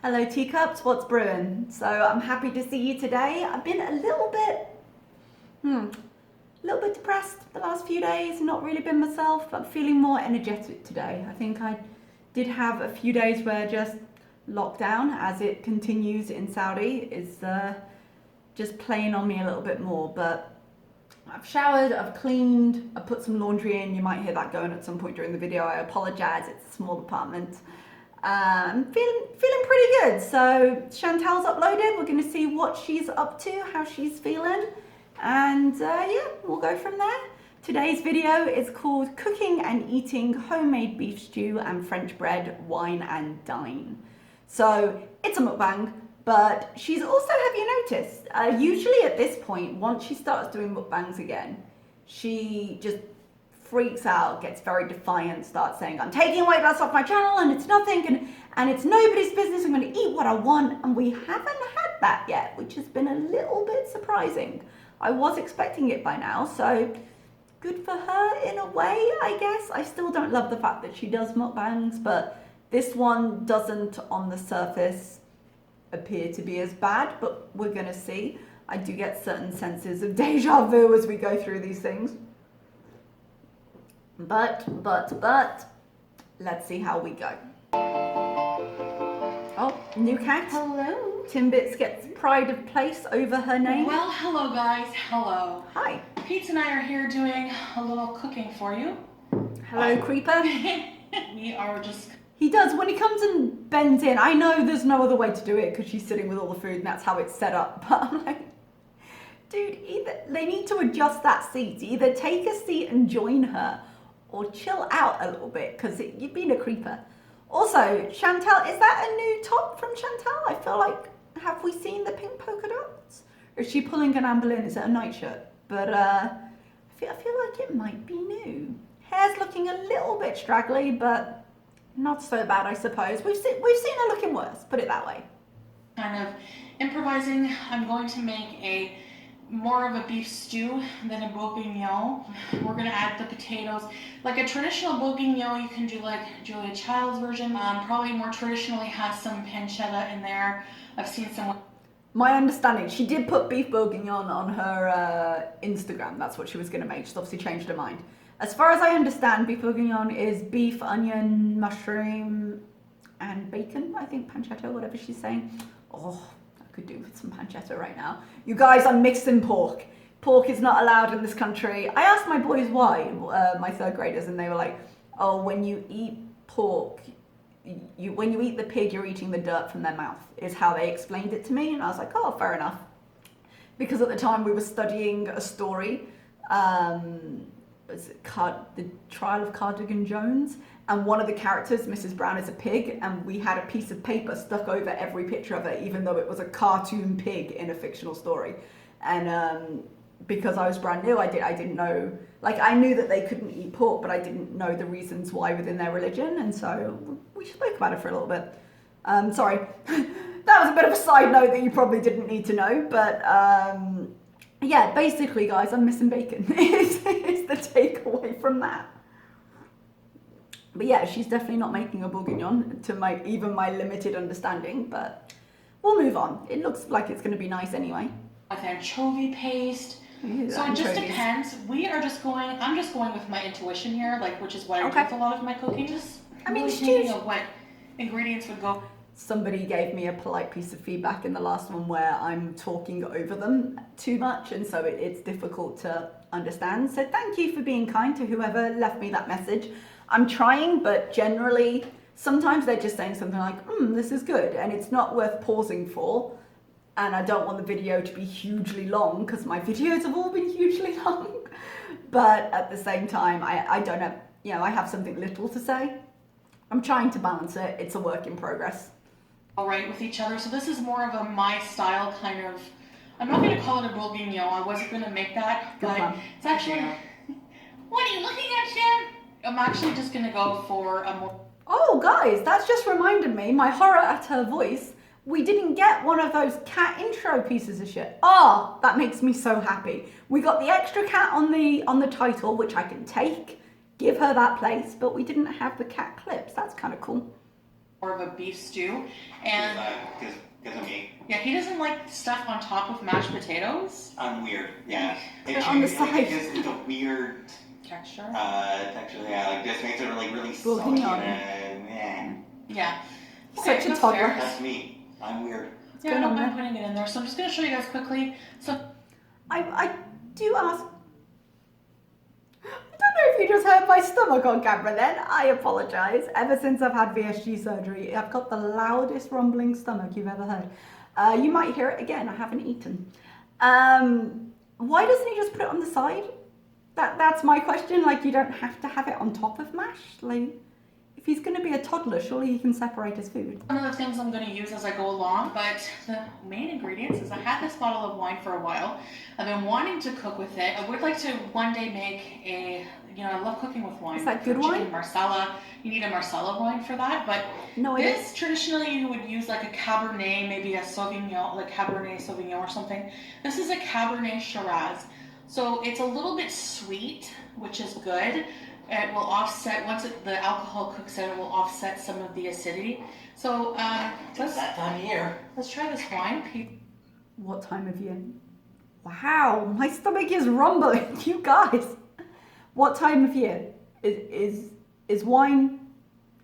Hello teacups, what's brewing? So I'm happy to see you today. I've been a little bit depressed the last few days, not really been myself, but feeling more energetic today. I think I did have a few days where just lockdown, as it continues in Saudi, is just playing on me a little bit more, but I've showered, I've cleaned, I've put some laundry in. You might hear that going at some point during the video. I apologize, it's a small apartment. Feeling pretty good. So Chantal's uploaded. We're going to see what she's up to, how she's feeling, and yeah, we'll go from there. Today's video is called Cooking and Eating Homemade Beef Stew and French Bread, Wine and Dine. So it's a mukbang, but she's also, have you noticed, usually at this point, once she starts doing mukbangs again, she just freaks out, gets very defiant, starts saying, I'm taking away that's off my channel and it's nothing and it's nobody's business, I'm going to eat what I want. And we haven't had that yet, which has been a little bit surprising. I was expecting it by now, so good for her in a way, I guess. I still don't love the fact that she does mukbangs, but this one doesn't on the surface appear to be as bad, but we're going to see. I do get certain senses of deja vu as we go through these things. But, let's see how we go. Oh, new cat. Hello. Timbits gets pride of place over her name. Well, hello guys, hello. Hi. Pete and I are here doing a little cooking for you. Hello, Creeper. We are just... He does, when he comes and bends in, I know there's no other way to do it because she's sitting with all the food and that's how it's set up, but I'm like, dude, either they need to adjust that seat. Either take a seat and join her, or chill out a little bit, because you've been a creeper. Also, Chantal, is that a new top from Chantal? I feel like, have we seen the pink polka dots? Or is she pulling an Anne Boleyn? Is it a nightshirt? But I feel like it might be new. Hair's looking a little bit straggly, but not so bad, I suppose. We've seen her looking worse, put it that way. Kind of improvising. I'm going to make more of a beef stew than a bourguignon. We're gonna add the potatoes. Like a traditional bourguignon, you can do like Julia Child's version. Probably more traditionally has some pancetta in there. I've seen some. My understanding, she did put beef bourguignon on her Instagram. That's what she was gonna make. She's obviously changed her mind. As far as I understand, beef bourguignon is beef, onion, mushroom, and bacon. I think pancetta, whatever she's saying. Oh, could do with some pancetta right now. You guys, I'm mixing pork. Pork is not allowed in this country. I asked my boys why, my third graders, and they were like, oh, when you eat pork, when you eat the pig, you're eating the dirt from their mouth, is how they explained it to me. And I was like, oh, fair enough. Because at the time we were studying a story, was it The Trial of Cardigan Jones? And one of the characters, Mrs. Brown, is a pig, and we had a piece of paper stuck over every picture of it, even though it was a cartoon pig in a fictional story. And because I was brand new, I didn't know, like I knew that they couldn't eat pork, but I didn't know the reasons why within their religion, and so we spoke about it for a little bit. Sorry, that was a bit of a side note that you probably didn't need to know, but yeah, basically guys, I'm missing bacon is the takeaway from that. But yeah, she's definitely not making a bourguignon to even my limited understanding, but we'll move on. It looks like it's going to be nice anyway. With anchovy paste. Ooh, so it just depends. I'm just going with my intuition here, like, which is what I do with a lot of my cooking. Just thinking of what ingredients would go. Somebody gave me a polite piece of feedback in the last one where I'm talking over them too much, and so it's difficult to understand. So thank you for being kind to whoever left me that message. I'm trying, but generally, sometimes they're just saying something like, this is good, and it's not worth pausing for. And I don't want the video to be hugely long, because my videos have all been hugely long. But at the same time, I don't have, I have something little to say. I'm trying to balance it. It's a work in progress. All right with each other. So this is more of a my style kind of, I'm not going to call it a bourguignon. I wasn't going to make that, but it's actually, what are you looking at, Shan? I'm actually just going to go for a more... Oh, guys, that's just reminded me, my horror at her voice, we didn't get one of those cat intro pieces of shit. Oh, that makes me so happy. We got the extra cat on the title, which I can take give her that place, but we didn't have the cat clips. That's kind of cool. More of a beef stew, and because of me. yeah, he doesn't like stuff on top of mashed potatoes. I'm weird. Yeah. On the side. It's a weird Texture. Texture. Yeah, like this makes it really Bourguignon. salty and Yeah. Such a that's toddler. fair. that's me. I'm weird. Yeah, I don't mind putting it in there. So I'm just going to show you guys quickly. So I do ask. I don't know if you just heard my stomach on camera then. I apologise. Ever since I've had VSG surgery, I've got the loudest rumbling stomach you've ever heard. You might hear it again. I haven't eaten. Why doesn't he just put it on the side? That's my question. Like, you don't have to have it on top of mash. Like, if he's going to be a toddler, surely he can separate his food. one of the things I'm going to use as I go along, but the main ingredients is I had this bottle of wine for a while. I've been wanting to cook with it. I would like to one day make a, I love cooking with wine. Is that good wine? Marsala. You need a Marsala wine for that, but No idea. this traditionally you would use like a Cabernet, maybe a Sauvignon, like Cabernet Sauvignon or something. This is a Cabernet Shiraz. So it's a little bit sweet, which is good. It will offset, once the alcohol cooks in, it will offset some of the acidity. So It's that time of year. let's try this wine. What time of year? Wow, my stomach is rumbling, you guys. What time of year? Is wine,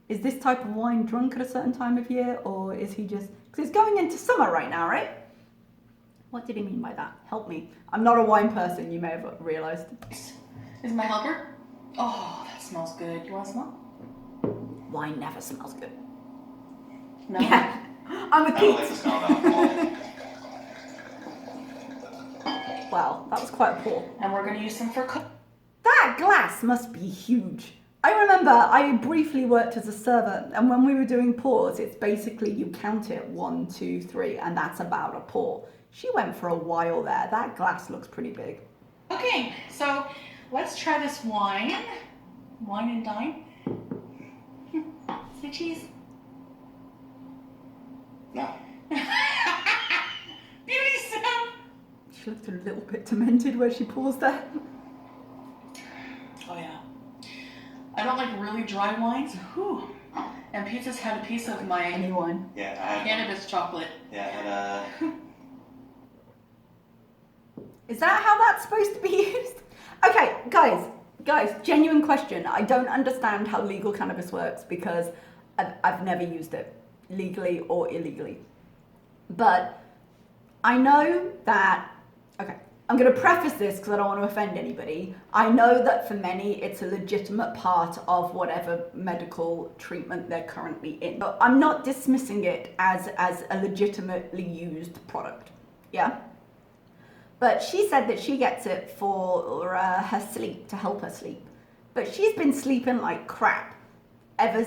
is this type of wine drunk at a certain time of year, or is he just, because it's going into summer right now, right? What did he mean by that? Help me. I'm not a wine person, you may have realised. Is my helper? Oh, that smells good. You want to smell? Wine never smells good. No? Yeah, I'm a I don't like the Pete. smell of alcohol. Wow, that was quite a pour. And we're going to use some for cook. That glass must be huge. I remember I briefly worked as a server, and when we were doing pours, it's basically you count it 1, 2, 3, and that's about a pour. She went for a while there. That glass looks pretty big. Okay, so let's try this wine. Wine and Dine. Say cheese. No. Beauty soup. She looked a little bit demented where she paused there. Oh yeah. I don't like really dry wines. Whew. And Pizza's had a piece of my Any wine. Yeah, I had. cannabis chocolate. Yeah, I had Is that how that's supposed to be used? Okay, guys, genuine question. I don't understand how legal cannabis works because I've never used it, legally or illegally. But I know that, okay, I'm going to preface this because I don't want to offend anybody. I know that for many, it's a legitimate part of whatever medical treatment they're currently in. But I'm not dismissing it as a legitimately used product, yeah? But she said that she gets it for her sleep, to help her sleep. But she's been sleeping like crap ever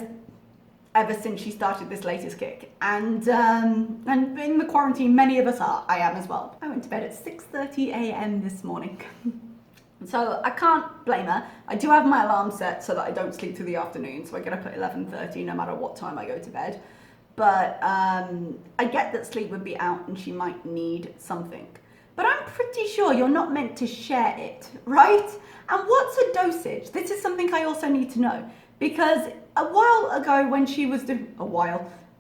since she started this latest kick. And in the quarantine, many of us are. I am as well. I went to bed at 6:30 a.m. this morning. So I can't blame her. I do have my alarm set so that I don't sleep through the afternoon. So I get up at 11:30 no matter what time I go to bed. But I get that sleep would be out and she might need something. But I'm pretty sure you're not meant to share it, right? And what's a dosage? This is something I also need to know. Because a while ago when she was a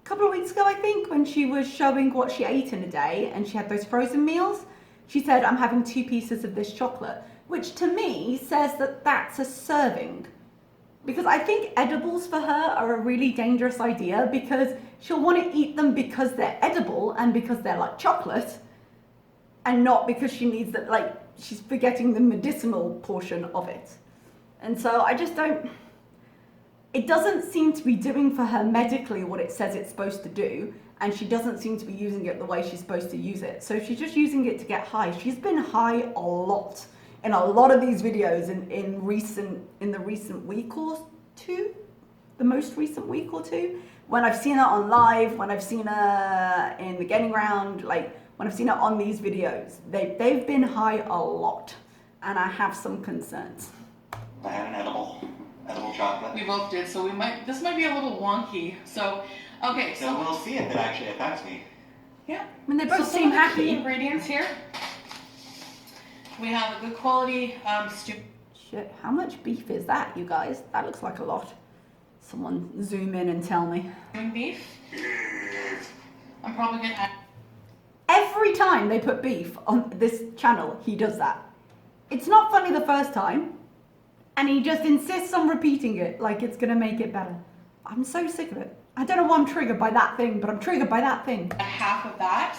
couple of weeks ago I think, when she was showing what she ate in a day and she had those frozen meals, she said, I'm having 2 pieces of this chocolate, which to me says that that's a serving. Because I think edibles for her are a really dangerous idea because she'll want to eat them because they're edible and because they're like chocolate, and not because she needs that, like, she's forgetting the medicinal portion of it. And so I just don't, it doesn't seem to be doing for her medically what it says it's supposed to do, and she doesn't seem to be using it the way she's supposed to use it. So if she's just using it to get high, she's been high a lot in a lot of these videos in the recent week or two, the most recent week or two, when I've seen her on live, when I've seen her in the getting round, like, when I've seen her on these videos, they've been high a lot, and I have some concerns. I had an edible chocolate. We both did, so this might be a little wonky. So, okay, So so we'll see if it actually affects me. yeah. I mean, they both So seem some of the key happy. ingredients here. We have a good quality stew. Shit, how much beef is that, you guys? That looks like a lot. Someone zoom in and tell me. Doing beef. I'm probably gonna add. Every time they put beef on this channel, he does that. It's not funny the first time, and he just insists on repeating it like it's gonna make it better. I'm so sick of it. I don't know why I'm triggered by that thing, but I'm triggered by that thing. Half of that.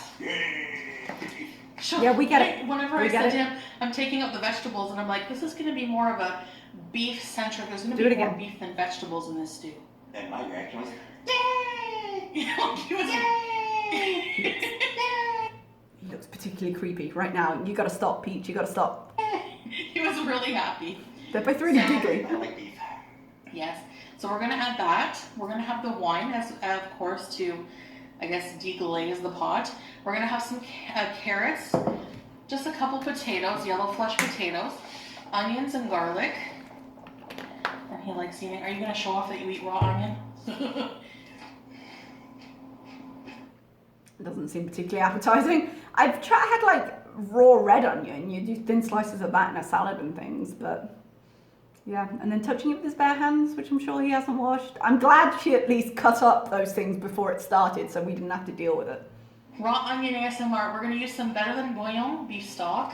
Yeah, we get it. Whenever We I get said it. to him, I'm taking out the vegetables, and I'm like, this is gonna be more of a beef centric. There's gonna Do be it more again. beef than vegetables in this stew. And my reaction was, Yay! You know, he was He looks particularly creepy right now. You gotta stop, Peach. You gotta stop. he was really happy. They're both really So- giggly. I like beef. Yes. So we're gonna add that. We're gonna have the wine, as of course, to, I guess, deglaze the pot. We're gonna have some carrots, just a couple potatoes, yellow flesh potatoes, onions and garlic. And he likes eating. Are you gonna show off that you eat raw onion? It doesn't seem particularly appetizing. I've had like raw red onion. You do thin slices of that in a salad and things, but yeah. And then touching it with his bare hands, which I'm sure he hasn't washed. I'm glad she at least cut up those things before it started, so we didn't have to deal with it. Raw onion ASMR. We're gonna use some Better Than Bouillon beef stock.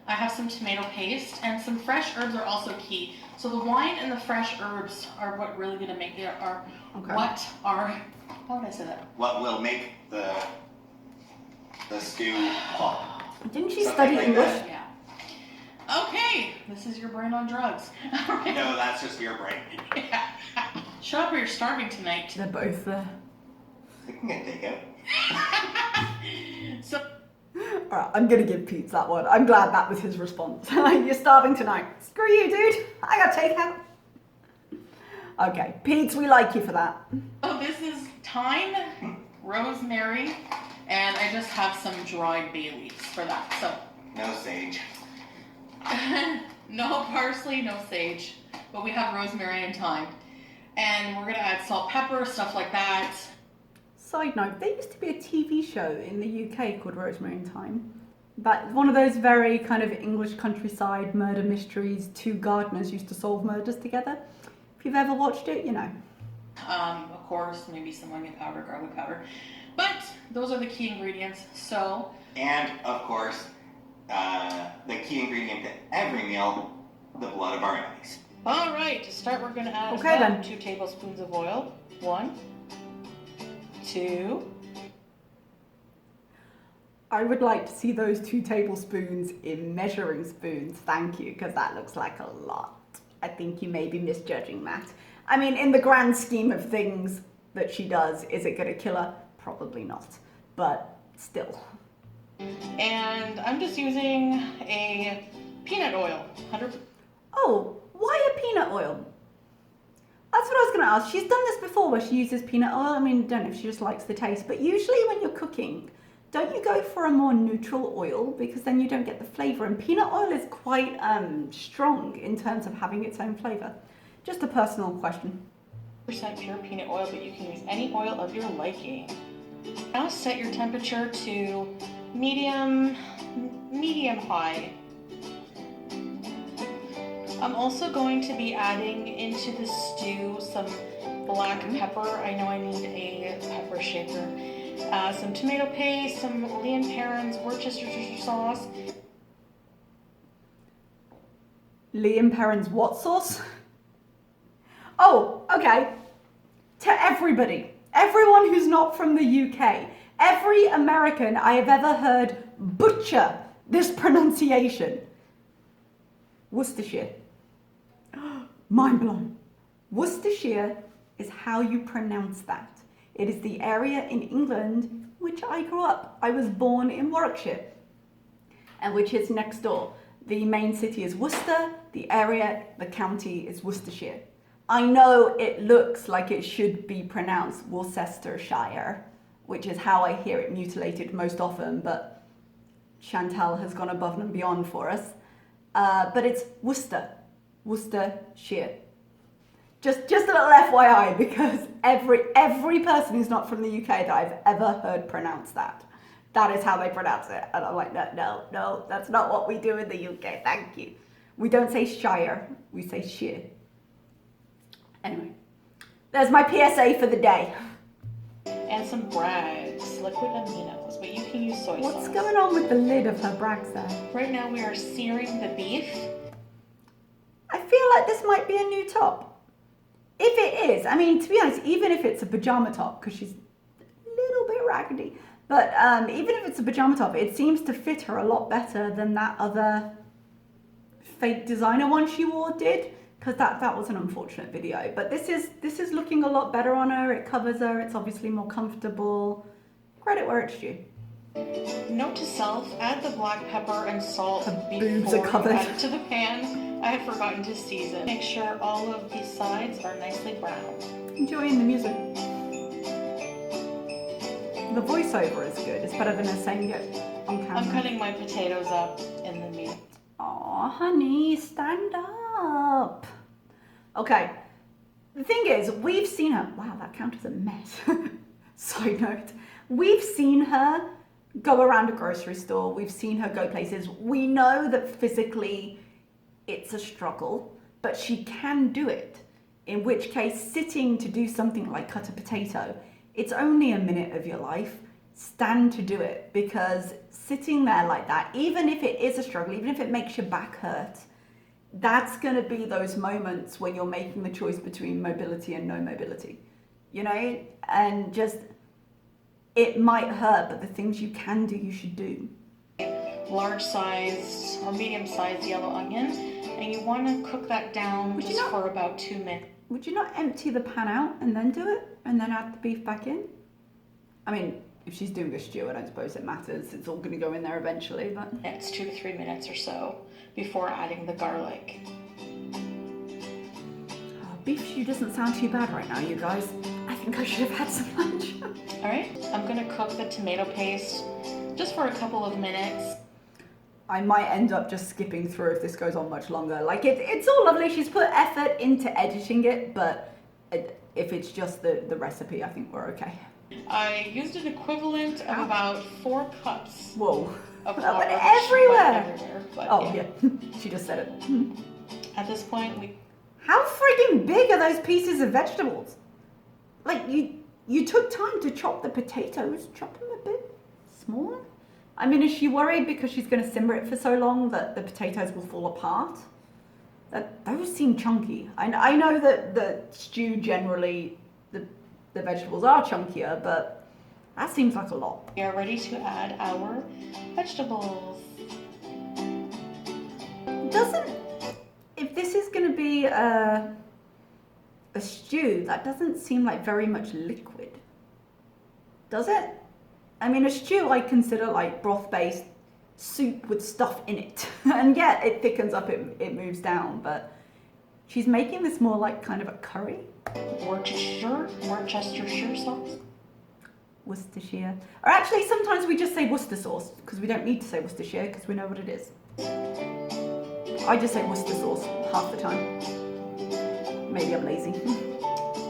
I have some tomato paste, and some fresh herbs are also key. So the wine and the fresh herbs are what really gonna make it. How would I say that? What will make the stew hot? Didn't she Something study like English? that. Yeah. Okay, this is your brain on drugs. Alright. No, that's just your brain. Yeah. Shut up or you're starving tonight. They're both there. We can get takeout. So, Alright, I'm gonna give Pete that one. I'm glad that was his response. You're starving tonight. Screw you, dude. I got takeout. Okay, Pete, we like you for that. oh, this is thyme, rosemary, and I just have some dried bay leaves for that. So, No sage. no parsley, no sage, but we have rosemary and thyme. And we're gonna add salt, pepper, stuff like that. Side note, there used to be a TV show in the UK called Rosemary and Thyme. But one of those very kind of English countryside murder mysteries. Two gardeners used to solve murders together. If you've ever watched it, you know. Of course, maybe some onion powder, garlic powder. But those are the key ingredients. So, And, of course, the key ingredient to every meal, the blood of our enemies. all right, to start, we're gonna add Okay, about then. 2 tablespoons of oil. 1, 2. I would like to see those 2 tablespoons in measuring spoons, thank you, because that looks like a lot. I think you may be misjudging that. I mean, in the grand scheme of things that she does, is it going to kill her? Probably not, but still. And I'm just using a peanut oil. 100. Oh, why a peanut oil? That's what I was going to ask. She's done this before where she uses peanut oil. I mean, I don't know if she just likes the taste, but usually when you're cooking, don't you go for a more neutral oil because then you don't get the flavour? And peanut oil is quite strong in terms of having its own flavour. Just a personal question. % pure peanut oil, but you can use any oil of your liking. Now set your temperature to medium high. I'm also going to be adding into the stew some black pepper. I know I need a pepper shaker. Some tomato paste, some Lea & Perrins Worcestershire sauce. Lea & Perrins what sauce? Oh, okay. To everybody, everyone who's not from the UK, every American I have ever heard butcher this pronunciation. Worcestershire. Mind blown. Worcestershire is how you pronounce that. It is the area in England which I grew up. I was born in Warwickshire, and which is next door. The main city is Worcester, the area, the county is Worcestershire. I know it looks like it should be pronounced Worcestershire, which is how I hear it mutilated most often, but Chantal has gone above and beyond for us. But it's Worcestershire. Just a little FYI, because every person who's not from the UK that I've ever heard pronounce that is how they pronounce it. And I'm like, no, that's not what we do in the UK, thank you. We don't say shire, we say sheer. Anyway, there's my PSA for the day. And some Bragg's liquid aminos, but you can use soy sauce. What's going on with the lid of her Bragg's there? Right now we are searing the beef. I feel like this might be a new top. If it is, I mean, to be honest, even if it's a pajama top, because she's a little bit raggedy, but even if it's a pajama top, it seems to fit her a lot better than that other fake designer one she wore did, because that was an unfortunate video. But this is looking a lot better on her. It covers her. It's obviously more comfortable. Credit where it's due. Note to self, add the black pepper and salt Her before boobs are you covered. add it to the pan. I had forgotten to season. Make sure all of the sides are nicely browned. Enjoying the music. The voiceover is good. It's better than her saying it on camera. I'm cutting my potatoes up in the meat. Aw, honey, stand up. Okay. The thing is, we've seen her. Wow, that count as a mess. Side note. We've seen her go around a grocery store. We've seen her go places. We know that physically it's a struggle, but she can do it. In which case, sitting to do something like cut a potato, it's only a minute of your life. Stand to do it, because sitting there like that, even if it is a struggle, even if it makes your back hurt, that's going to be those moments when you're making the choice between mobility and no mobility, you know, and just, it might hurt, but the things you can do, you should do. Large sized or medium sized yellow onion, and you want to cook that down just for about 2 minutes. Would you not empty the pan out and then do it, and then add the beef back in? I mean, if she's doing a stew, I don't suppose it matters. It's all going to go in there eventually, but... It's 2 to 3 minutes or so before adding the garlic. Oh, beef stew doesn't sound too bad right now, you guys. I think I should have had some lunch. All right, I'm going to cook the tomato paste just for a couple of minutes. I might end up just skipping through if this goes on much longer. Like, it's all lovely. She's put effort into editing it, but if it's just the recipe, I think we're okay. I used an equivalent of about 4 cups. Whoa. Of That flour. went everywhere. But Oh, yeah. She just said it. At this point, we... How friggin' big are those pieces of vegetables? Like, you took time to chop the potatoes. Chop them a bit smaller? I mean, is she worried because she's going to simmer it for so long that the potatoes will fall apart? Those seem chunky. I know that the stew generally, the vegetables are chunkier, but that seems like a lot. We are ready to add our vegetables. If this is going to be a stew, that doesn't seem like very much liquid. Does it? I mean, a stew I consider like broth-based soup with stuff in it. And yeah, it thickens up, it moves down, but she's making this more like kind of a curry. Worcestershire sauce. Worcestershire. Or actually, sometimes we just say Worcester sauce, because we don't need to say Worcestershire, because we know what it is. I just say Worcester sauce half the time. Maybe I'm lazy.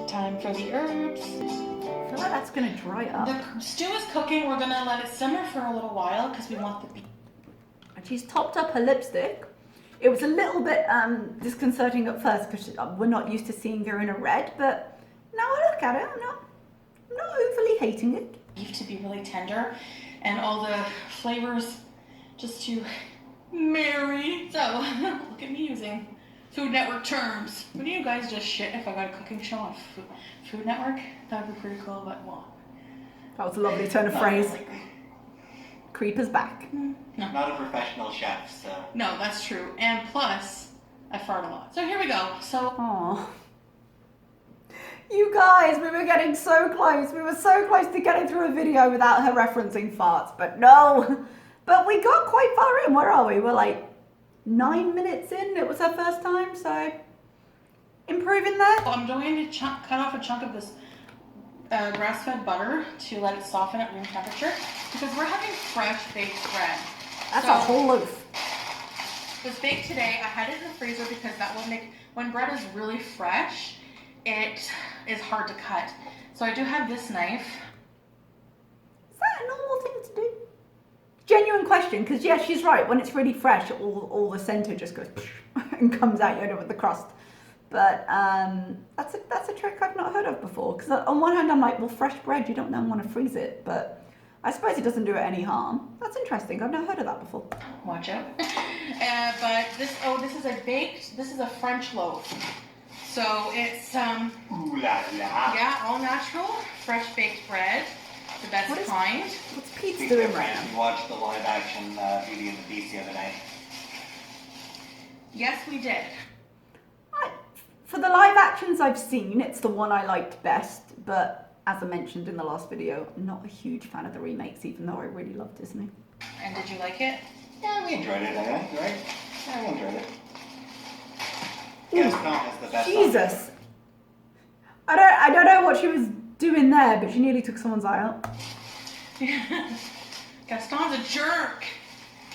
Time for the herbs. I feel like that's going to dry up. The stew is cooking. We're going to let it simmer for a little while because we want the beef. And she's topped up her lipstick. It was a little bit disconcerting at first because we're not used to seeing her in a red, but now I look at it, I'm not overly hating it. Beef to be really tender and all the flavors just to marry. So, look at me using Food Network terms. Wouldn't you guys just shit if I got a cooking show on Food Network? That would be pretty cool, but well. That was a lovely turn of phrase. Creeper's back. No. Not a professional chef, so. No, that's true. And plus, I fart a lot. So here we go. So. Aww. You guys, we were getting so close. We were so close to getting through a video without her referencing farts, but no. But we got quite far in. Where are we? We're like 9 minutes in. It was her first time, so improving there. I'm going to cut off a chunk of this grass-fed butter to let it soften at room temperature because we're having fresh baked bread. That's a whole loaf. It was baked today. I had it in the freezer because that will make, when bread is really fresh, it is hard to cut. So I do have this knife. Is that a normal thing to do? Genuine question, because yeah, she's right. When it's really fresh, all the centre just goes and comes out, you know, with the crust. But that's a trick I've not heard of before. Because on one hand, I'm like, well, fresh bread, you don't then want to freeze it, but I suppose it doesn't do it any harm. That's interesting. I've never heard of that before. Watch out. But this is a French loaf. So it's Ooh la la. yeah, all natural, fresh baked bread, the best kind. What's Pete's Speaking doing of right French, now? we watched the live action Beauty and the Beast the other night. Yes, we did. For the live actions I've seen, it's the one I liked best. But as I mentioned in the last video, I'm not a huge fan of the remakes, even though I really love Disney. And did you like it? Yeah, we enjoyed it, I think, right? Yeah, we enjoyed it. Gaston is the best. Jesus. I don't know what she was doing there, but she nearly took someone's eye out. Gaston's a jerk.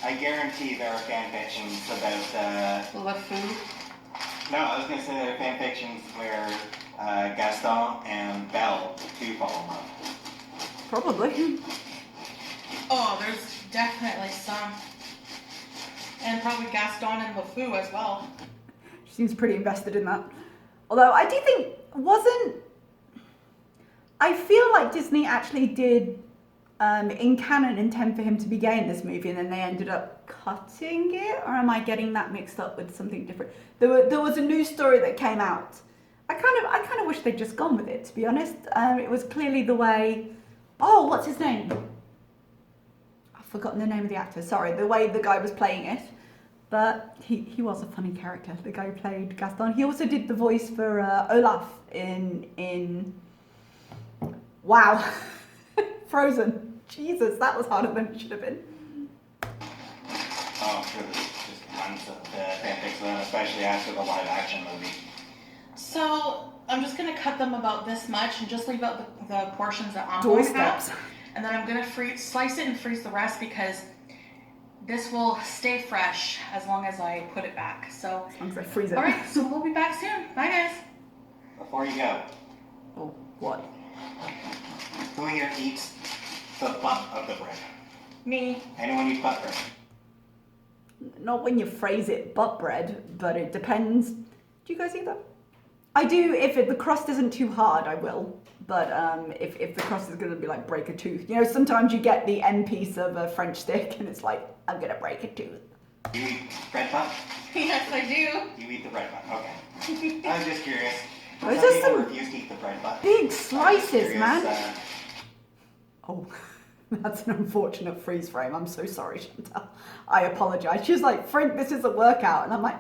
I guarantee there are fan fictions about. Love food. No, I was gonna say there are fan fictions where Gaston and Belle do fall in love. Probably. Oh, there's definitely some. And probably Gaston and LeFou as well. She seems pretty invested in that. Although I do think I feel like Disney actually did in canon intend for him to be gay in this movie, and then they ended up cutting it, or am I getting that mixed up with something different? There was a news story that came out. I kind of wish they'd just gone with it, to be honest. It was clearly the way. Oh, what's his name? I've forgotten the name of the actor. Sorry, the way the guy was playing it. But he was a funny character, the guy who played Gaston. He also did the voice for Olaf in wow, Frozen. Jesus, that was harder than it should have been. Oh, I'm sure there's just tons of fanfics of that, especially after the live action movie. So I'm just gonna cut them about this much and just leave out the portions that I'm going to have. And then I'm gonna slice it and freeze the rest because this will stay fresh as long as I put it back. So, As long as I freeze it. all right, so we'll be back soon. Bye, guys. Before you go, Oh, what? who here eats the butt of the bread? Me. Anyone eat butt bread? Not when you phrase it butt bread, but it depends. Do you guys eat that? I do. If the crust isn't too hard, I will. But if the crust is going to be like break a tooth, you know, sometimes you get the end piece of a French stick and it's like, I'm going to break a tooth. You eat bread butt? Yes, I do. You eat the bread butt, okay. I was just curious. Those Some are people some refuse to eat the bread butt. big slices, man. Uh, Oh, that's an unfortunate freeze frame. I'm so sorry, Chantal. I apologize. She was like, Frank, this is a workout. And I'm like,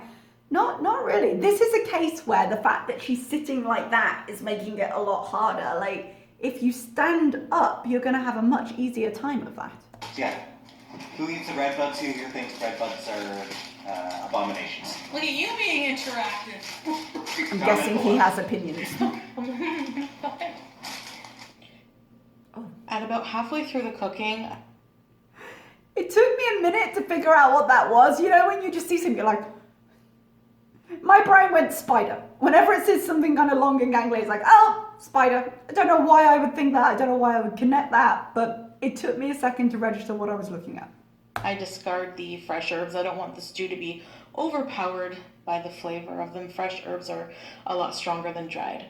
not really. This is a case where the fact that she's sitting like that is making it a lot harder. Like, if you stand up, you're going to have a much easier time of that. yeah. Who eats the bread butts? Who here thinks bread butts are abominations? Look at you being interactive. I'm guessing he has opinions. At about halfway through the cooking, It took me a minute to figure out what that was. You know, when you just see something, you're like, my brain went spider. Whenever it says something kind of long and gangly, it's like, oh, spider. I don't know why I would think that. I don't know why I would connect that. But it took me a second to register what I was looking at. I discard the fresh herbs. I don't want the stew to be overpowered by the flavor of them. Fresh herbs are a lot stronger than dried.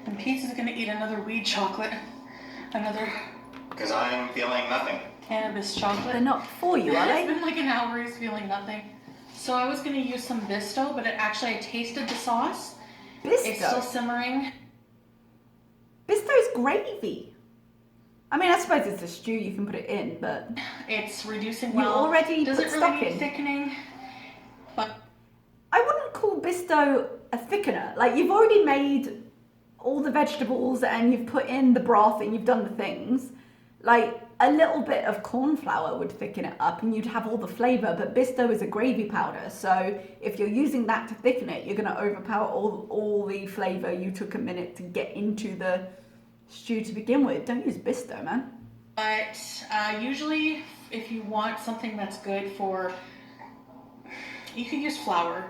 And Pete's is going to eat another weed chocolate. Another Because I'm feeling nothing. cannabis chocolate. They're not for you, are It's they? been like an hour, he's feeling nothing. So I was going to use some Bisto, but I tasted the sauce. It's still Bisto. simmering. Bisto's gravy. I mean, I suppose it's a stew, you can put it in, but It's reducing you well. already Does put it stock really need in. thickening? But I wouldn't call Bisto a thickener. Like, you've already made all the vegetables and you've put in the broth and you've done the things. Like, a little bit of corn flour would thicken it up and you'd have all the flavour, but Bisto is a gravy powder, so if you're using that to thicken it, you're going to overpower all the flavour you took a minute to get into the stew to begin with. Don't use Bisto, man. But usually, if you want something that's good for, you can use flour,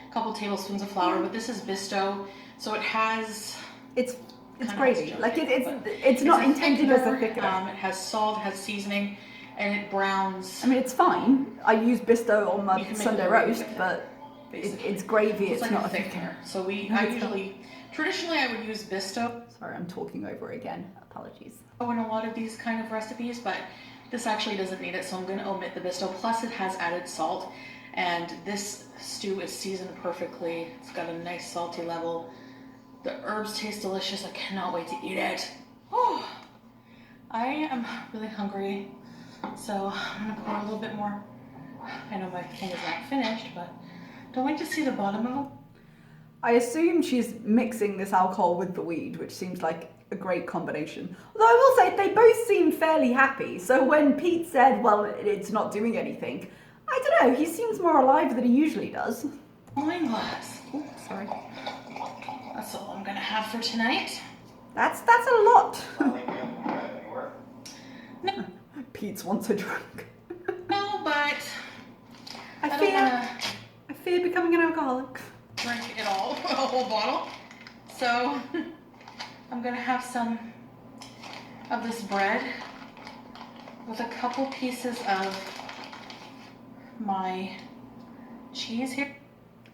a couple tablespoons of flour, but this is Bisto, so it has It's Kind of gravy. has Like, junk in it, but it's not a intended as a thickener. It has salt, it has seasoning, and it browns. I mean, it's fine. I use Bisto on You my can make Sunday it very roast, thick, but basically. it's gravy. It's like not a a thickener. So No, I it's usually, traditionally I would use Bisto Sorry, I'm talking over again. Apologies. in a lot of these kind of recipes, but this actually doesn't need it, so I'm going to omit the Bisto. Plus it has added salt, and this stew is seasoned perfectly. It's got a nice salty level. The herbs taste delicious. I cannot wait to eat it. Oh, I am really hungry, so I'm going to pour a little bit more. I know my thing is not finished, but don't wait to see the bottom of it. I assume she's mixing this alcohol with the weed, which seems like a great combination. Although I will say they both seem fairly happy. So when Pete said, well, it's not doing anything, I don't know, he seems more alive than he usually does. Wine glass. Oh, sorry. That's all I'm gonna have for tonight. That's a lot. No, Pete's wants a drink. no, but I don't wanna fear becoming an alcoholic. drink it all, a whole bottle. So I'm gonna have some of this bread with a couple pieces of my cheese here.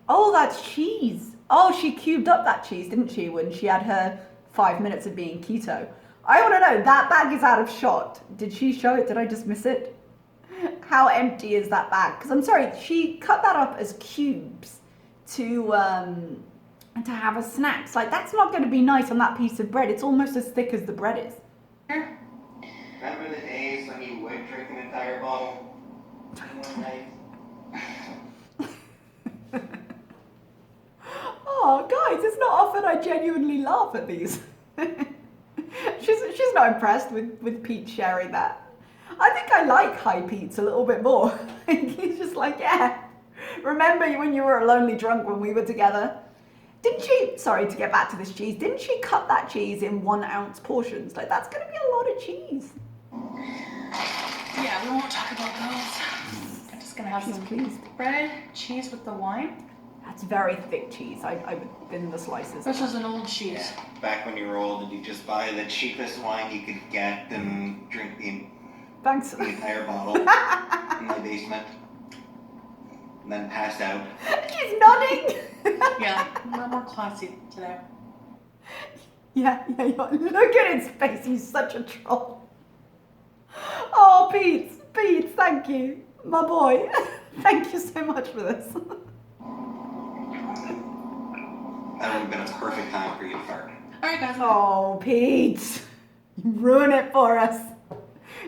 Oh, that's cheese. Oh, she cubed up that cheese, didn't she, when she had her 5 minutes of being keto? I want to know, that bag is out of shot. Did she show it? Did I just miss it? How empty is that bag? Because I'm sorry, she cut that up as cubes to have as snacks. Like, that's not going to be nice on that piece of bread. It's almost as thick as the bread is. Here. Remember the days when you would drink an entire bottle in one night? Oh, guys, it's not often I genuinely laugh at these. She's not impressed with Pete sharing that. I think I like High Pete's a little bit more. He's just like, yeah, remember when you were a lonely drunk when we were together? Didn't she, sorry to get back to this cheese, didn't she cut that cheese in 1 ounce portions? Like, that's going to be a lot of cheese. Yeah, we won't talk about those. I'm just gonna have She's some pleased. bread, cheese with the wine. That's very thick cheese. I would thin the slices. This is an old cheese. Yeah. Back when you were old and you just buy the cheapest wine you could get and drink the Thanks. entire bottle in my basement. And then pass out. She's nodding. Yeah, we're more classy today. Yeah. Look at his face. He's such a troll. Oh, Pete, thank you. My boy. Thank you so much for this. That would have been a perfect time for you to fart. All right, guys. Oh, Pete. You ruin it for us.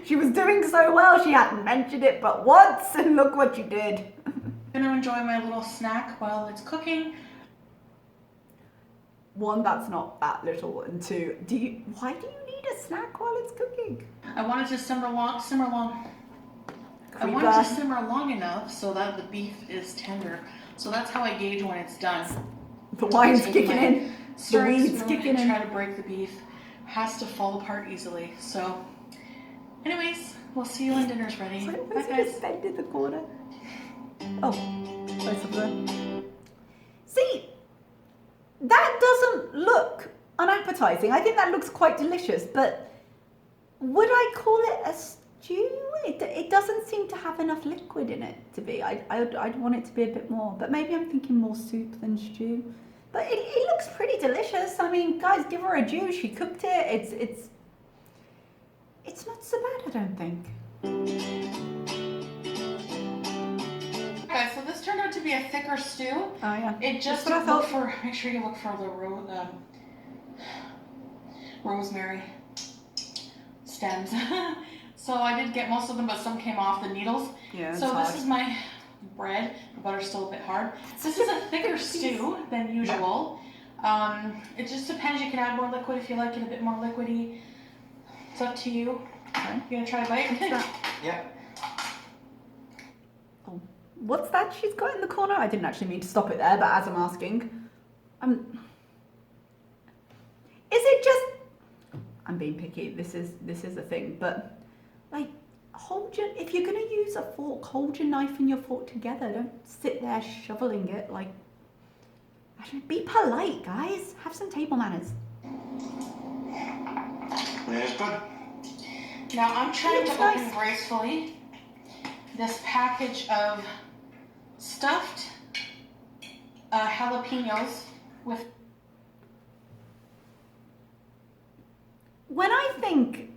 She was doing so well, she hadn't mentioned it but once, and look what you did. I'm gonna enjoy my little snack while it's cooking. 1, that's not that little, and 2, why do you need a snack while it's cooking? I want it to simmer long. I want it to simmer long enough so that the beef is tender. So that's how I gauge when it's done. The wine's kicking in. The Stirring weed's spoon kicking and in. try to break the beef. Has to fall apart easily. So, anyways, we'll see you when dinner's ready. Why Bye, is he guys. just bent in the corner? Oh, close up there. See, that doesn't look unappetizing. I think that looks quite delicious, but would I call it a stew? It doesn't seem to have enough liquid in it to be. I'd want it to be a bit more, but maybe I'm thinking more soup than stew. But it looks pretty delicious. I mean, guys, give her a due. She cooked it. It's not so bad, I don't think. Okay, so this turned out to be a thicker stew. Oh yeah. It just That's what I thought. make sure you look for the rosemary stems. So I did get most of them, but some came off the needles. Yeah. So this is my bread. The butter's still a bit hard. This is a thicker stew than usual. It just depends. You can add more liquid if you like it a bit more liquidy. It's up to you. Okay. You gonna try a bite? Yeah. Oh, what's that she's got in the corner? I didn't actually mean to stop it there, but as I'm asking, is it just? I'm being picky. This is a thing, but like, if you're gonna use a fork, hold your knife and your fork together. Don't sit there shoveling it like. Be polite, guys. Have some table manners. It's good. Now I'm trying to Looks open nice. gracefully this package of stuffed jalapenos with. When I think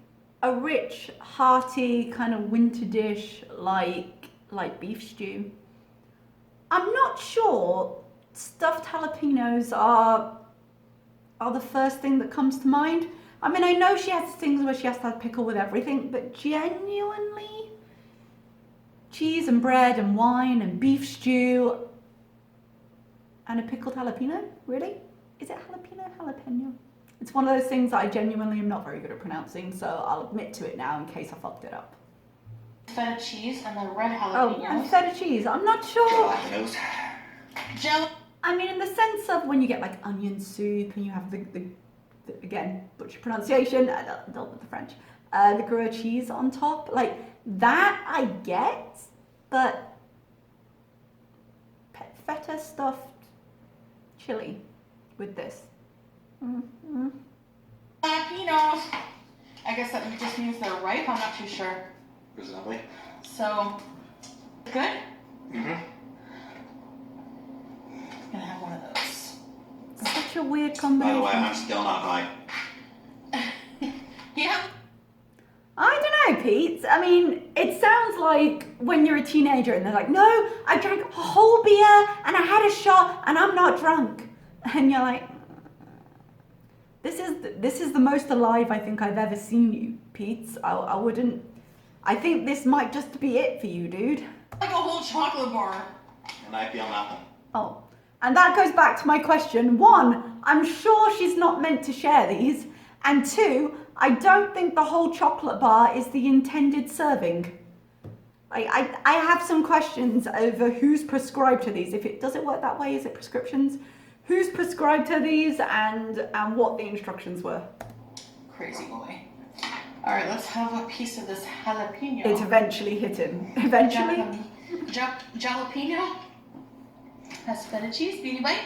a rich, hearty kind of winter dish like beef stew, I'm not sure stuffed jalapenos are the first thing that comes to mind. I mean, I know she has things where she has to have pickle with everything, but genuinely, cheese and bread and wine and beef stew and a pickled jalapeno? Really? Is it jalapeno? It's one of those things that I genuinely am not very good at pronouncing, so I'll admit to it now in case I fucked it up. Feta cheese and the red Oh, jalapenos. and feta cheese. I'm not sure. Jalapenos. I mean, in the sense of when you get like onion soup and you have the again, butcher pronunciation, I dealt with the French, the gruyere cheese on top, like that I get, but feta stuffed chili with this. Mm-hmm. Jalapenos. I guess that just means they're ripe. I'm not too sure. Presumably. So, good. Mm-hmm. Gonna have one of those. Such a weird By the combination. way, I'm still not high. Yeah. I don't know, Pete. I mean, it sounds like when you're a teenager and they're like, no, I drank a whole beer and I had a shot and I'm not drunk. And you're like, this is the most alive I think I've ever seen you, Pete. I think this might just be it for you, dude. Like a whole chocolate bar. And I feel nothing. Oh, and that goes back to my question. One, I'm sure she's not meant to share these. And two, I don't think the whole chocolate bar is the intended serving. I have some questions over who's prescribed to these. Does it work that way? Is it prescriptions? Who's prescribed to these and what the instructions were? Crazy boy. All right, let's have a piece of this jalapeno. It eventually hit him. Eventually? Jalapeno has feta cheese, beauty bite.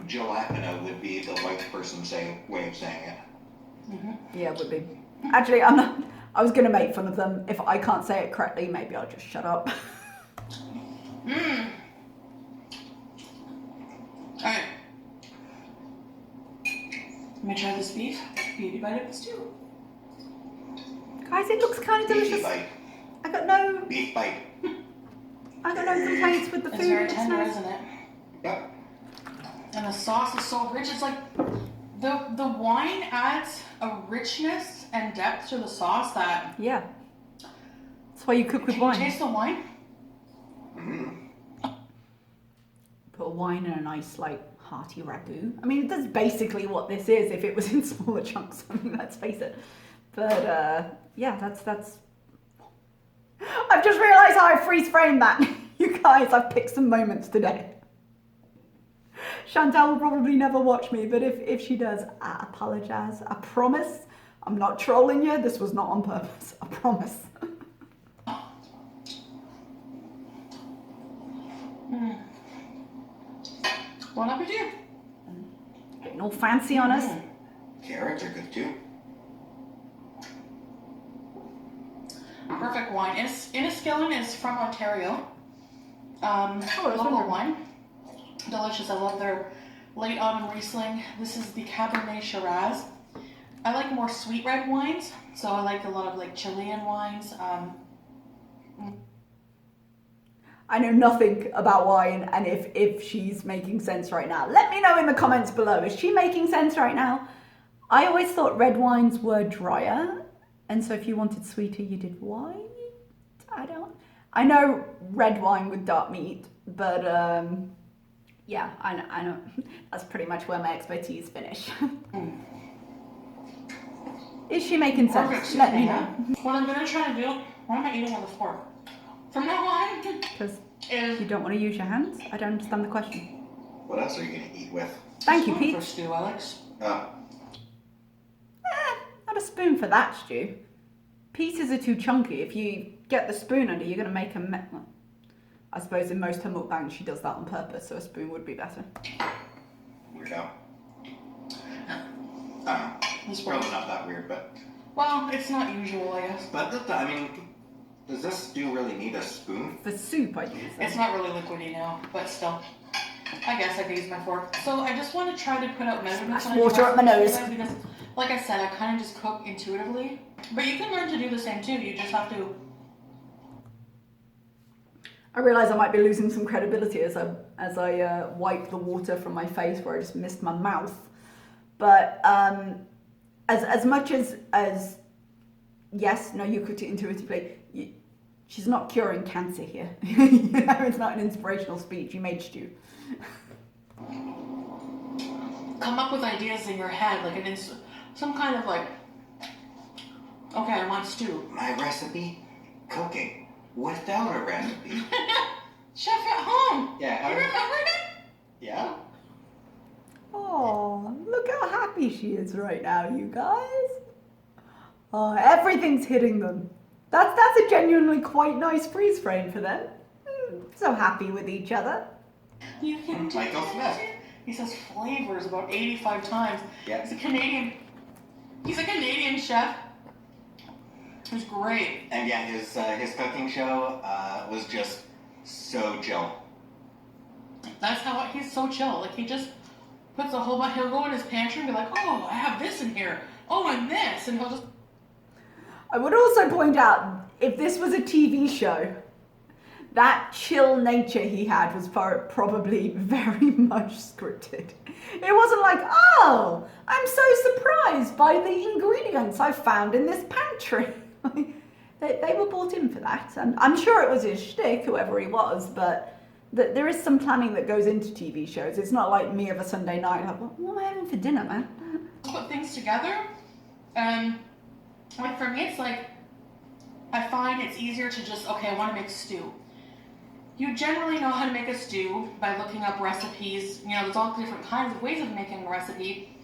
Jalapeno would be the white person way of saying it. Mm-hmm. Yeah, it would be. Actually, I'm not. I was going to make fun of them. If I can't say it correctly, maybe I'll just shut up. Mmm. Alright. Let me try this beef. Beauty bite of the stew. Guys, it looks kind of Beefy delicious. bite. I got no Beef bite. complaints with the food. It's very It's tender, nice. isn't it? Yep. And the sauce is so rich. It's like the wine adds a richness and depth to the sauce that. Yeah. That's why you cook with Can wine. you taste the wine? Mm-hmm. Put wine in a nice, like, hearty ragu. I mean, that's basically what this is if it was in smaller chunks. I mean, let's face it. But, yeah, that's... I've just realised how I freeze framed that. You guys, I've picked some moments today. Chantal will probably never watch me, but if she does, I apologise. I promise. I'm not trolling you. This was not on purpose. I promise. Mm. Bon appetit. Getting all fancy on us. Carrots are good too. Perfect wine. Inniskillen is from Ontario. that's Local wonderful. wine. Delicious. I love their late autumn Riesling. This is the Cabernet Shiraz. I like more sweet red wines, so I like a lot of like Chilean wines. I know nothing about wine, and if she's making sense right now, let me know in the comments below. Is she making sense right now? I always thought red wines were drier, and so if you wanted sweeter, you did white. I know red wine with dark meat, but yeah, I know. That's pretty much where my expertise finish. Is she making sense? Perfect. Let me know. What I'm gonna try to do. Why am I eating with a fork? From now on, Because is you don't want to use your hands? I don't understand the question. What else are you gonna eat with? Thank you, spoon Pete. for stew, Alex. Not a spoon for that, Stu. Pieces are too chunky. If you get the spoon under, you're going to make a well, I suppose in most her mukbangs she does that on purpose, so a spoon would be better. Weird out. This Probably works. not that weird, but Well, it's not usual, I guess. But I mean, does this stew really need a spoon? For soup, I use them. It's not really liquidy now, but still. I guess I could use my fork. So I just want to try to put out measurements. Splash water up my nose. Because, like I said, I kind of just cook intuitively. But you can learn to do the same too. You just have to. I realise I might be losing some credibility as I wipe the water from my face where I just missed my mouth. But as much as yes, no, you cooked it intuitively. She's not curing cancer here. It's not an inspirational speech. You made stew. Come up with ideas in your head, like some kind of like. Okay, I want stew. My recipe? Cooking. Without a recipe. Chef at home. Yeah. You remember it? Yeah. Oh, look how happy she is right now, you guys. Oh, everything's hitting them. That's a genuinely quite nice freeze frame for them. So happy with each other. You can do Michael Smith. He says flavors about 85 times. Yeah. He's a Canadian chef. He's great. And yeah, his cooking show was just so chill. That's how he's so chill. Like he just puts a whole bunch. He'll go in his pantry and be like, "Oh, I have this in here. Oh, and this," and he'll just. I would also point out, if this was a TV show, that chill nature he had was probably very much scripted. It wasn't like, oh, I'm so surprised by the ingredients I found in this pantry. They were brought in for that. And I'm sure it was his shtick, whoever he was, but there is some planning that goes into TV shows. It's not like me of a Sunday night, like, what am I having for dinner, man? Put things together, and like for me, it's like I find it's easier to just okay, I want to make stew. You generally know how to make a stew by looking up recipes. You know, there's all different kinds of ways of making a recipe.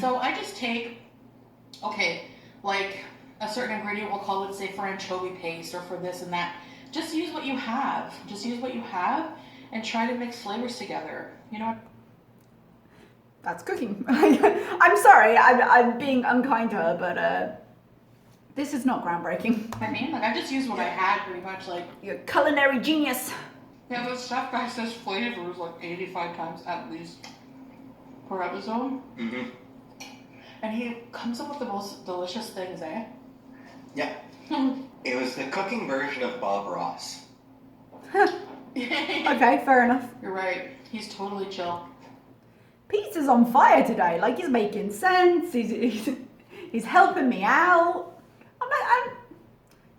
So I just take, okay, like a certain ingredient, we'll call it, say, for anchovy paste or for this and that. Just use what you have. Just use what you have and try to mix flavors together. You know what? That's cooking. I'm sorry, I'm being unkind to her, but this is not groundbreaking. I mean, like I just used what I had pretty much. Like You're a culinary genius. yeah, the chef guy says flavors like 85 times at least per episode. Mm-hmm. And he comes up with the most delicious things, eh? Yeah. It was the cooking version of Bob Ross. Okay, fair enough. You're right. He's totally chill. Pete's on fire today. Like, he's making sense. He's helping me out.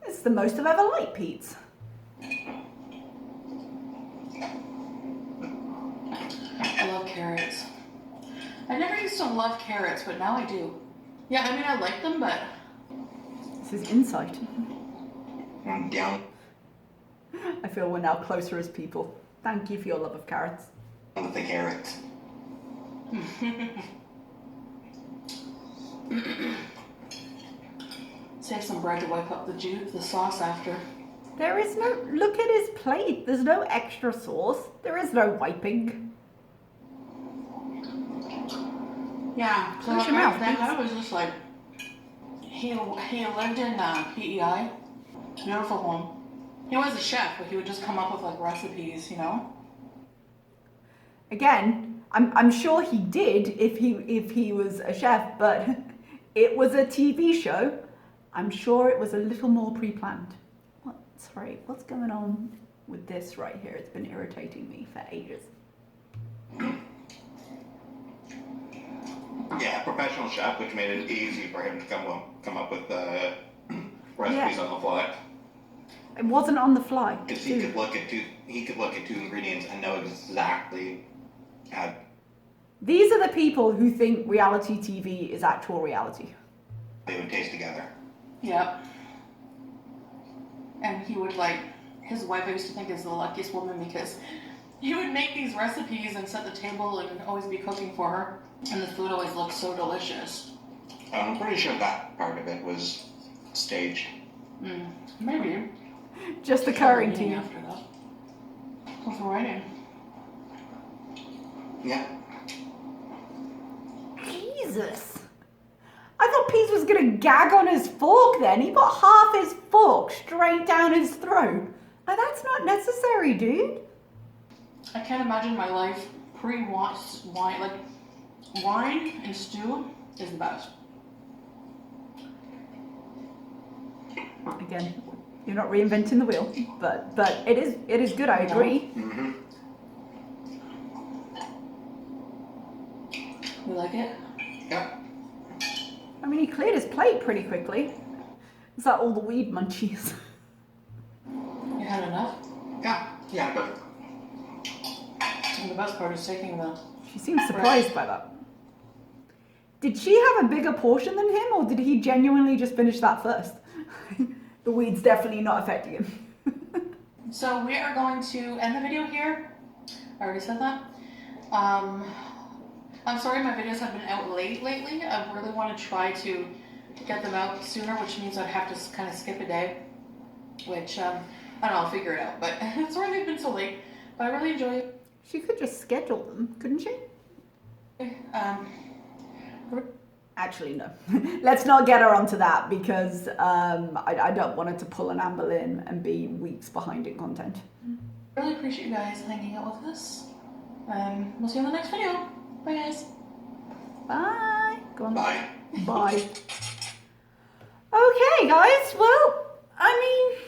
It's the most I've ever liked Pete's. I love carrots. I never used to love carrots, but now I do. Yeah, I mean, I like them, but... This is insight. I'm down I feel we're now closer as people. Thank you for your love of carrots. with the carrots. Save some bread to wipe up the sauce after. There is no... Look at his plate. There's no extra sauce. There is no wiping. Yeah, so Close your mouth, that please. guy was just like... He lived in PEI. Beautiful home. He was a chef, but he would just come up with like recipes, you know? Again, I'm sure he did if he was a chef, but it was a TV show. I'm sure it was a little more pre-planned. What's going on with this right here? It's been irritating me for ages. Yeah, professional chef, which made it easy for him to come up with recipes on the fly. It wasn't on the fly. Because he could look at two ingredients and know exactly how. These are the people who think reality TV is actual reality. They would taste together. Yep. And he would like, his wife I used to think is the luckiest woman because he would make these recipes and set the table and always be cooking for her. And the food always looked so delicious. I'm pretty sure that part of it was staged. Maybe. Just occurring to you. After that. What's writing? Yeah. Jesus. I thought Pete was gonna gag on his fork then. He put half his fork straight down his throat. Like, that's not necessary, dude. I can't imagine my life pre-wine, like wine and stew is the best. Again, you're not reinventing the wheel, but it is good, I agree. Mm-hmm. You like it? Yep. I mean, he cleared his plate pretty quickly. Is that all the weed munchies? You had enough? Yeah, but And the best part is taking the... She seems surprised by that. Did she have a bigger portion than him, or did he genuinely just finish that first? The weed's definitely not affecting him. So we are going to end the video here. I already said that. I'm sorry my videos have been out late lately. I really want to try to get them out sooner, which means I'd have to kind of skip a day. Which, I don't know, I'll figure it out. But sorry they've been so late. But I really enjoy it. She could just schedule them, couldn't she? Actually, no. Let's not get her onto that because I don't want her to pull an Amber Lynn and be weeks behind in content. Really appreciate you guys hanging out with us. We'll see you in the next video. Bye, guys. Bye. Go on. bye. Bye. Okay, guys. Well, I mean,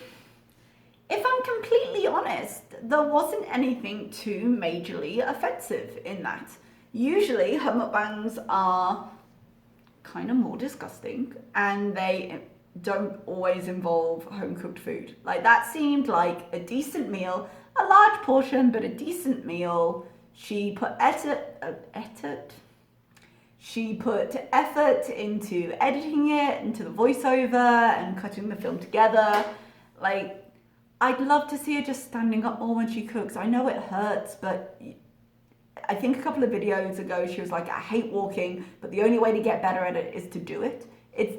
if I'm completely honest, there wasn't anything too majorly offensive in that. Usually, her mukbangs are kind of more disgusting and they don't always involve home-cooked food. Like, that seemed like a decent meal, a large portion, but a decent meal. She put effort into editing it, into the voiceover and cutting the film together. Like, I'd love to see her just standing up more when she cooks. I know it hurts, but I think a couple of videos ago she was like, I hate walking, but the only way to get better at it is to do it. It's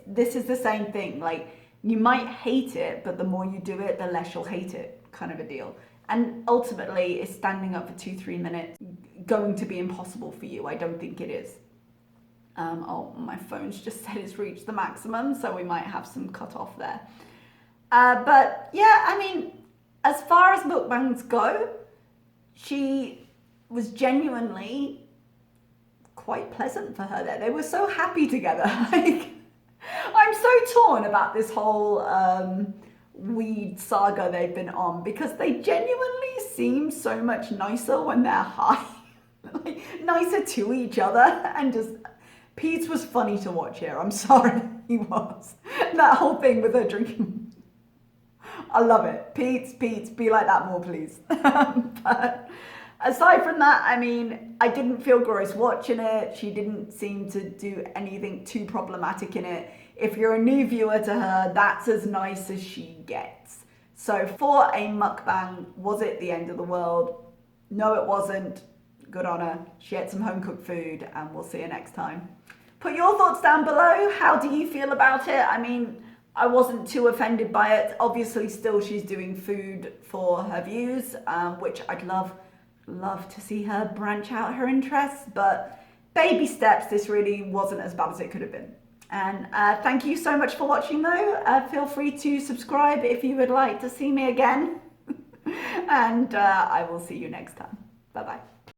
this is the same thing. Like, you might hate it, but the more you do it, the less you'll hate it, kind of a deal. And ultimately, is standing up for 2-3 minutes going to be impossible for you? I don't think it is. Oh, my phone's just said it's reached the maximum, so we might have some cut off there. But yeah, I mean, as far as mukbangs go, she was genuinely quite pleasant for her there. They were so happy together. Like, I'm so torn about this whole weed saga they've been on because they genuinely seem so much nicer when they're high. Like, nicer to each other, and just Pete's was funny to watch here. I'm sorry, he was. That whole thing with her drinking. I love it. Pete's, be like that more, please. But aside from that, I mean, I didn't feel gross watching it. She didn't seem to do anything too problematic in it. If you're a new viewer to her, that's as nice as she gets. So for a mukbang, was it the end of the world? No, it wasn't. Good on her. She ate some home-cooked food, and we'll see you next time. Put your thoughts down below. How do you feel about it? I mean, I wasn't too offended by it. Obviously, still she's doing food for her views, which I'd love to see her branch out her interests, but baby steps. This really wasn't as bad as it could have been. And thank you so much for watching though. Feel free to subscribe if you would like to see me again. And I will see you next time. Bye bye.